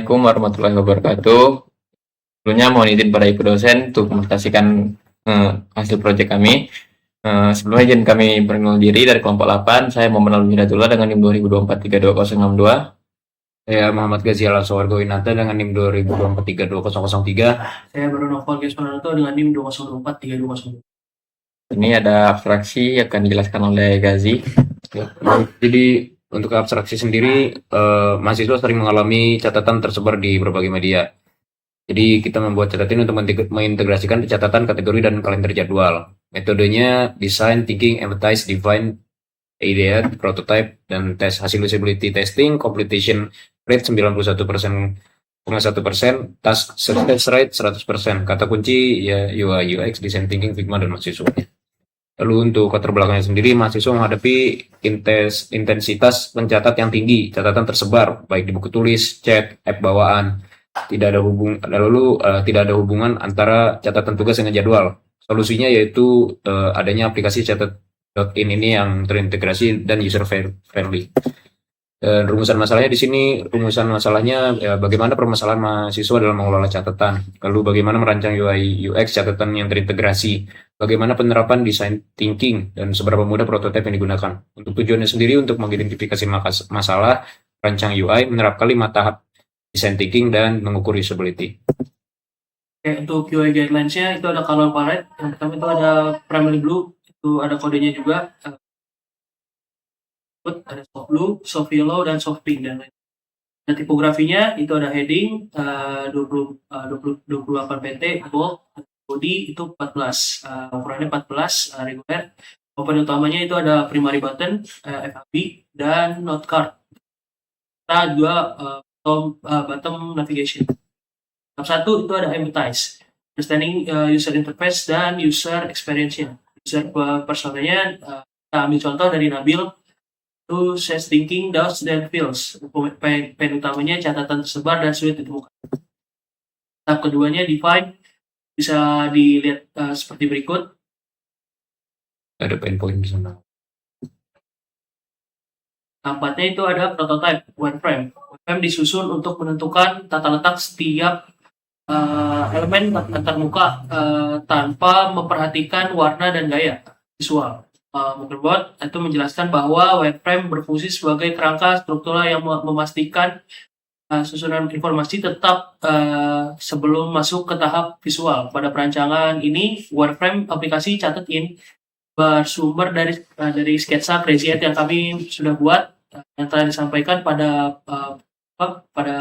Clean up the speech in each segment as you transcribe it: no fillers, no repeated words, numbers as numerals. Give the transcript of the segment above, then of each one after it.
Assalamualaikum warahmatullahi wabarakatuh. Sebelumnya mohon izin pada Ibu dosen untuk mempresentasikan hasil proyek kami. Sebelumnya izin kami perkenalkan diri dari kelompok 8. Saya Muhammad Al-Hidatullah dengan NIM 2024320062. Saya Muhammad Ghazi Al-Sawargo Winata dengan NIM 2024-32003. Saya Baru Novel Gesmananto dengan NIM 2024-3202. Ini ada abstraksi yang akan dijelaskan oleh Ghazi. Ya, jadi untuk abstraksi sendiri, mahasiswa sering mengalami catatan tersebar di berbagai media. Jadi kita membuat catatan untuk mengintegrasikan catatan, kategori, dan kalender jadwal. Metodenya design, thinking, empathize, define, ideate, prototype, dan tes. Hasil usability testing, completion rate 91,1%, task success rate 100%. Kata kunci ya UI, UX, design thinking, Figma, dan mahasiswa. Lalu untuk latar belakangnya sendiri, mahasiswa menghadapi intensitas pencatat yang tinggi, catatan tersebar baik di buku tulis, chat, app bawaan. Tidak ada hubungan antara catatan tugas dengan jadwal. Solusinya yaitu adanya aplikasi catat.in ini yang terintegrasi dan user friendly. Dan rumusan masalahnya di sini, bagaimana permasalahan mahasiswa dalam mengelola catatan, lalu bagaimana merancang UI UX catatan yang terintegrasi, bagaimana penerapan design thinking, dan seberapa mudah prototipe yang digunakan. Untuk tujuannya sendiri untuk mengidentifikasi masalah, rancang UI, menerapkan 5 tahap design thinking, dan mengukur usability. Untuk UI guidelines-nya itu ada color palette. Yang pertama itu ada primary blue, itu ada kodenya juga. Ada soft blue, soft yellow, dan soft pink, dan lain. Nah, tipografinya itu ada heading 28 pt, bold, body itu 14, ukurannya 14, reguler. Komponen utamanya itu ada primary button, FAB, dan note card. Kita juga bottom navigation. Tahap 1 itu ada empathize, understanding user interface dan user experience-nya. User personanya kita ambil contoh dari Nabil. Itu says thinking, doubts, dan feels. Pen utamanya catatan tersebar dan sulit ditemukan. Tahap keduanya define, bisa dilihat seperti berikut. Ada pain point di sana. Tahap 4-nya itu ada prototype, wireframe. Wireframe disusun untuk menentukan tata letak setiap elemen antar muka tanpa memperhatikan warna dan gaya visual. Motherboard itu menjelaskan bahwa wireframe berfungsi sebagai kerangka struktural yang memastikan susunan informasi tetap sebelum masuk ke tahap visual. Pada perancangan ini, wireframe aplikasi catat-in bersumber dari sketsa Crazy Eight yang kami sudah buat, yang telah disampaikan pada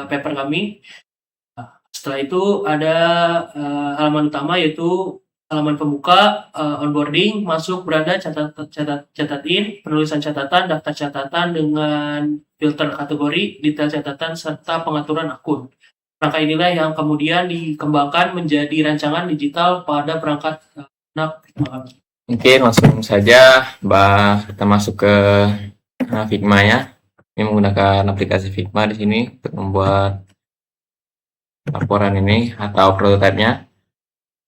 paper kami. Setelah itu ada halaman utama, yaitu halaman pembuka, onboarding, masuk, beranda, catat-in, penulisan catatan, daftar catatan dengan filter kategori, detail catatan, serta pengaturan akun. Rangka inilah yang kemudian dikembangkan menjadi rancangan digital pada perangkat lunak Figma. Oke, langsung saja kita masuk ke Figma ya. Ini menggunakan aplikasi Figma di sini untuk membuat laporan ini atau prototipenya.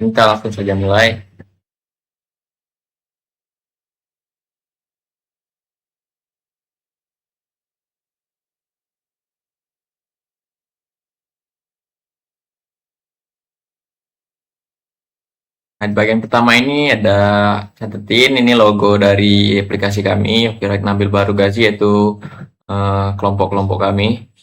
Kita langsung saja mulai. Nah, di bagian pertama ini ada catetin, ini logo dari aplikasi kami, Copyright Nabil Baru Ghazi, yaitu kelompok-kelompok kami.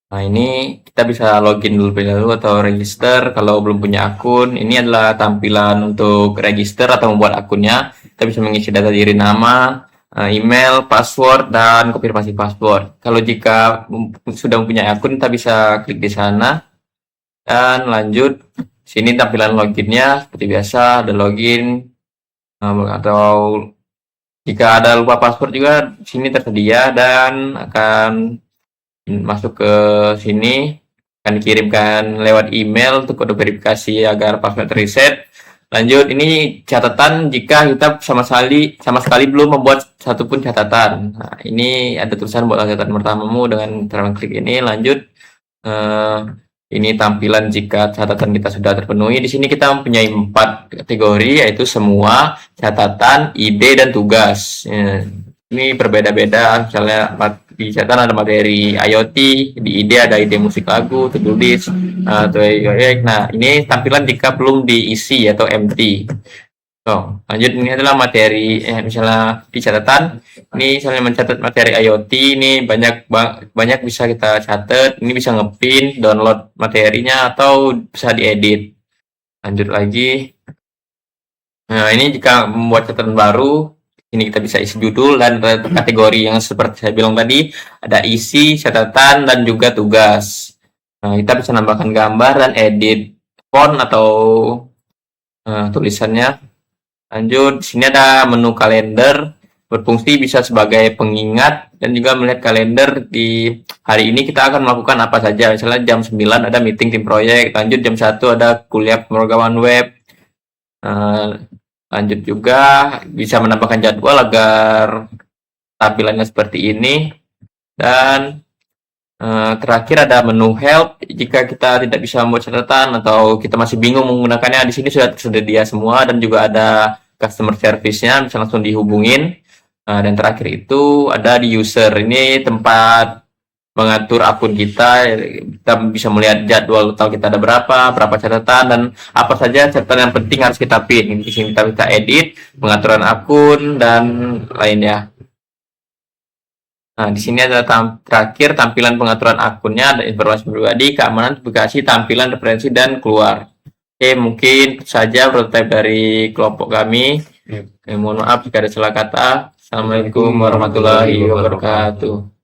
Nah, ini kita bisa login dulu atau register kalau belum punya akun. Ini adalah tampilan untuk register atau membuat akunnya. Kita bisa mengisi data diri, nama, email, password, dan konfirmasi password. Kalau jika sudah mempunyai akun, kita bisa klik di sana dan lanjut. Sini tampilan loginnya seperti biasa, ada login, atau jika ada lupa password juga sini tersedia dan akan masuk ke sini, akan dikirimkan lewat email untuk kode verifikasi agar password reset. Lanjut, ini catatan jika kita sama sekali belum membuat satupun catatan. Nah, ini ada tulisan buat catatan pertamamu dengan cara klik ini. Lanjut, ini tampilan jika catatan kita sudah terpenuhi. Di sini kita mempunyai 4 kategori, yaitu semua, catatan, ide, dan tugas. Ini berbeda-beda, misalnya di catatan ada materi IoT, di ide ada ide musik lagu, to-do list, atau nah ini tampilan jika belum diisi atau empty. Oh, lanjut ini adalah materi misalnya di catatan ini misalnya mencatat materi IoT ini banyak bisa kita catat, ini bisa ngepin, download materinya atau bisa diedit. Lanjut lagi. Nah, ini jika membuat catatan baru, ini kita bisa isi judul dan kategori yang seperti saya bilang tadi, ada isi, catatan dan juga tugas. Nah, kita bisa nambahkan gambar dan edit font atau tulisannya. Lanjut, di sini ada menu kalender, berfungsi bisa sebagai pengingat dan juga melihat kalender di hari ini kita akan melakukan apa saja. Misalnya jam 9 ada meeting tim proyek, lanjut jam 1 ada kuliah pemrograman web. Lanjut juga bisa menambahkan jadwal agar tampilannya seperti ini. Dan terakhir ada menu help jika kita tidak bisa membuat catatan atau kita masih bingung menggunakannya. Di sini sudah tersedia semua dan juga ada customer service-nya, bisa langsung dihubungin. Dan terakhir itu ada di user, ini tempat mengatur akun kita bisa melihat jadwal total kita ada berapa catatan dan apa saja catatan yang penting harus kita pin. Di sini kita bisa edit, pengaturan akun dan lainnya. Nah, di sini ada terakhir tampilan pengaturan akunnya, ada informasi pribadi, keamanan, publikasi, tampilan, referensi, dan keluar. Oke, mungkin saja prototipe dari kelompok kami. Mohon maaf jika ada salah kata. Assalamualaikum warahmatullahi wabarakatuh.